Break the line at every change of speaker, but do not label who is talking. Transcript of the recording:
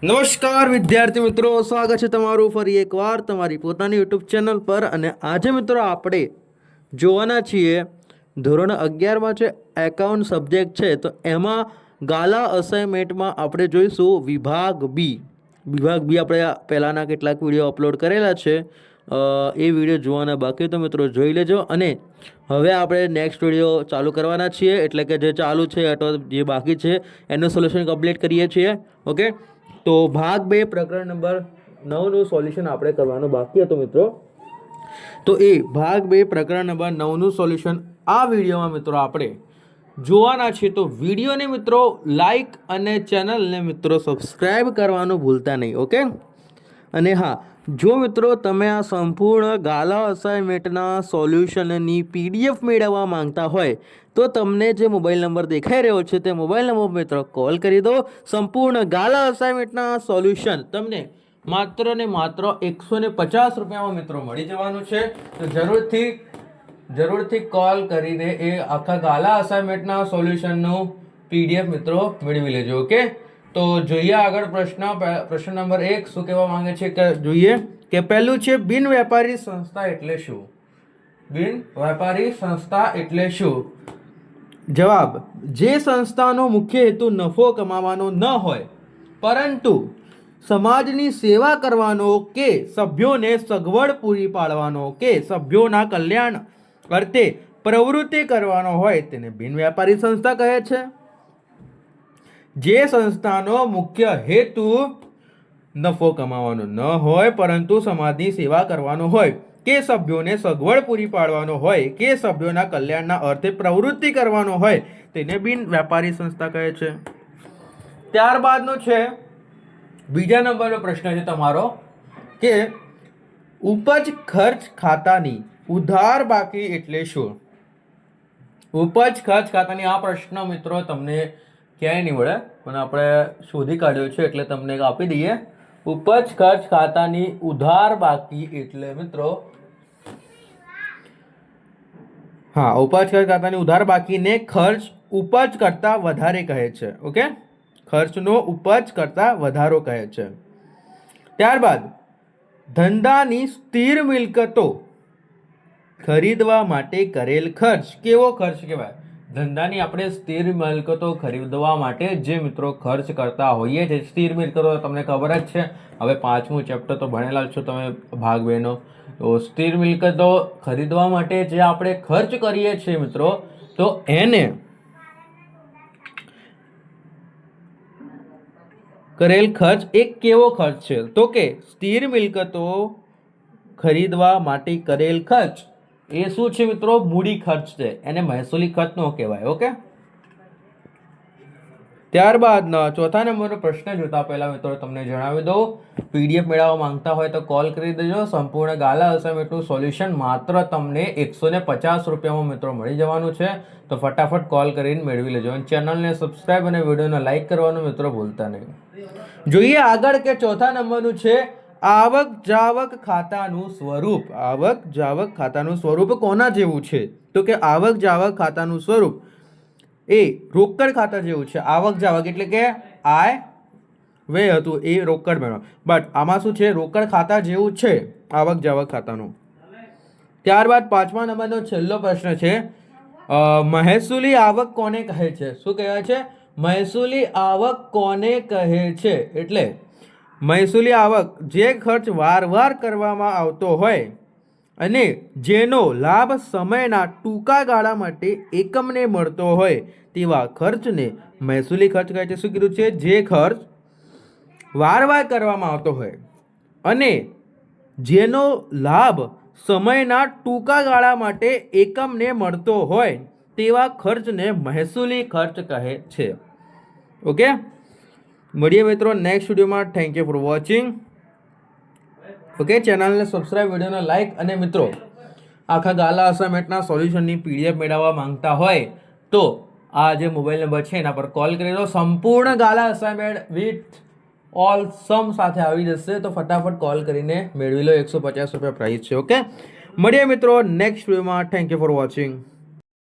નમસ્કાર વિદ્યાર્થી મિત્રો, સ્વાગત છે તમારું ફરી એકવાર તમારી પોતાની યુટ્યુબ ચેનલ પર. અને આજે મિત્રો આપણે જોવાના છીએ ધોરણ 11માં છે એકાઉન્ટ સબ્જેક્ટ છે, તો એમાં ગાલા અસાઇનમેન્ટમાં આપણે જોઈશું વિભાગ બી. આપણે પહેલાંના કેટલાક વિડીયો અપલોડ કરેલા છે, એ વિડીયો જોવાના બાકી તો મિત્રો જોઈ લેજો. અને હવે આપણે નેક્સ્ટ વિડીયો ચાલુ કરવાના છીએ, એટલે કે જે ચાલુ છે અથવા જે બાકી છે એનું સોલ્યુશન કમ્પ્લીટ કરીએ છીએ. ઓકે, તો ભાગ 2 પ્રકરણ નંબર 9નું સોલ્યુશન આપણે કરવાનું બાકી હતું મિત્રો. તો એ ભાગ 2 પ્રકરણ નંબર 9નું સોલ્યુશન આ વિડીયોમાં મિત્રો આપણે જોવાના છે. તો વિડીયોને મિત્રો લાઈક અને ચેનલને મિત્રો સબસ્ક્રાઈબ કરવાનું ભૂલતા નહીં. ઓકે, અને હા, જો મિત્રો તમે આ સંપૂર્ણ ગાલા અસાઇનમેન્ટના સોલ્યુશનની પીડીએફ મેળવવા માંગતા હોય તો તમને જે મોબાઈલ નંબર દેખાઈ રહ્યો છે તે મોબાઈલ નંબર મિત્રો કોલ કરી દો. સંપૂર્ણ ગાલા અસાઇનમેન્ટના સોલ્યુશન તમને માત્ર ને માત્ર 150 રૂપિયામાં મિત્રો મળી જવાનું છે. તો જરૂરથી કોલ કરીને એ આખા ગાલા અસાઇનમેન્ટના સોલ્યુશનનું પીડીએફ મિત્રો મેળવી લેજો. ઓકે, તો જોઈએ આગળ પ્રશ્ન નંબર 1 શું કહેવા માંગે છે કે જોઈએ કે પહેલું છે બિન વેપારી સંસ્થા એટલે શું? બિન વેપારી સંસ્થા એટલે શું? જવાબ: જે સંસ્થાનો મુખ્ય હેતુ નફો કમાવાનો ન હોય પરંતુ સમાજની સેવા કરવાનો કે સભ્યોને સગવડ પૂરી પાડવાનો કે સભ્યોના કલ્યાણ અર્થે પ્રવૃત્તિ કરવાનો હોય તેને બિન વેપારી સંસ્થા કહે છે. જે સંસ્થાનો મુખ્ય હેતુ નફો કમાવાનો ન હોય પરંતુ સમાજની સેવા કરવાનો હોય કે સભ્યોને સગવડ પૂરી પાડવાનો હોય કે સભ્યોના કલ્યાણના અર્થે પ્રવૃત્તિ કરવાનો હોય તેને બિન વેપારી સંસ્થા કહે છે. ત્યારબાદનો છે બીજા નંબરનો પ્રશ્ન છે તમારો કે ઉપજ ખર્ચ ખાતાની ઉધાર બાકી એટલે શું? ઉપજ ખર્ચ ખાતાની આ પ્રશ્ન મિત્રો તમને ક્યાંય નહીં મળે, પણ આપણે શોધી કાઢ્યો છે એટલે તમને આપી દઈએ. ઉપજ ખર્ચ ખાતાની ઉધાર બાકી એટલે મિત્રો ઉપજ ખર્ચ ખાતાની ઉધાર બાકીને ખર્ચ ઉપજ કરતા વધારે કહે છે. ઓકે, ખર્ચનો ઉપજ કરતા વધારો કહે છે. ત્યારબાદ ધંધાની સ્થિર મિલકતો ખરીદવા માટે કરેલ ખર્ચ કેવો ખર્ચ કહેવાય? ધંધાની આપણે સ્થિર મિલકતો ખરીદવા માટે જે મિત્રો ખર્ચ કરતા હોઈએ છીએ, સ્થિર મિલકતો તમને ખબર જ છે, હવે 5મું ચેપ્ટર તો ભણેલા છો તમે ભાગ 2નો. તો સ્થિર મિલકતો ખરીદવા માટે જે આપણે ખર્ચ કરીએ છીએ મિત્રો, તો એને કરેલ ખર્ચ એક કેવો ખર્ચ છે? તો કે સ્થિર મિલકતો ખરીદવા માટે કરેલ ખર્ચ એ શું છે મિત્રો? મૂડી ખર્ચ છે, એને મહેસૂલી ખર્ચ નો કહેવાય. ઓકે, ત્યારબાદ ચોથા નંબરનો પ્રશ્ન જોતા પહેલા મિત્રો તમને જણાવી દઉં, પીડીએફ મેળવવા માંગતા હોય તો કોલ કરી દેજો. સંપૂર્ણ ગાલા અસાઇનમેન્ટનું સોલ્યુશન માત્ર તમને 150 રૂપિયામાં મિત્રો મળી જવાનું છે. તો ફટાફટ કોલ કરીને મેળવી લેજો. અને ચેનલને સબસ્ક્રાઈબ અને વિડીયોને લાઈક કરવાનું મિત્રો ભૂલતા નહીં. જોઈએ આગળ કે ચોથા નંબરનું છે આવક જાવક ખાતાનું સ્વરૂપ. આવક જાવક ખાતાનું સ્વરૂપ કોના જેવું છે? તો કે આવક જાવક ખાતાનું સ્વરૂપ એ રોકડ ખાતા જેવું છે. આવક જાવક એટલે કે આય વ્યય હતું એ રોકડ મેળવો, બટ આમાં શું છે? રોકડ ખાતા જેવું છે આવક જાવક ખાતાનું. ત્યારબાદ 5મા નંબરનો છેલ્લો પ્રશ્ન છે મહેસૂલી આવક કોને કહે છે? શું કહેવાય છે? મહેસૂલી આવક કોને કહે છે? એટલે મહેસૂલી આવક જે ખર્ચ વારવાર કરવામાં આવતો હોય અને જેનો લાભ સમયના ટૂંકા ગાળા માટે એકમને મળતો હોય તેવા ખર્ચને મહેસૂલી ખર્ચ કહે છે. શું કીધું છે? જે ખર્ચ વારવાર કરવામાં આવતો હોય અને જેનો લાભ સમયના ટૂંકા ગાળા માટે એકમને મળતો હોય તેવા ખર્ચને મહેસૂલી ખર્ચ કહે છે. ઓકે, મળીએ મિત્રો નેક્સ્ટ વિડીયોમાં. Thank you for watching. Okay, ચેનલને સબસ્ક્રાઈબ, વિડીયોને લાઈક, અને મિત્રો આખા ગાલા અસાઇનમેન્ટના સોલ્યુશનની પીડીએફ મેળવવા માંગતા હોય તો આ જે મોબાઈલ નંબર છે એના પર કોલ કરી દો. સંપૂર્ણ ગાલા અસાઇનમેન્ટ વિથ ઓલ સમ સાથે આવી જશે, તો ફટાફટ કોલ કરીને મેળવી લો. 150 રૂપિયા પ્રાઇસ છે. ઓકે, મળીએ મિત્રો નેક્સ્ટ વિડીયોમાં. Thank you for watching.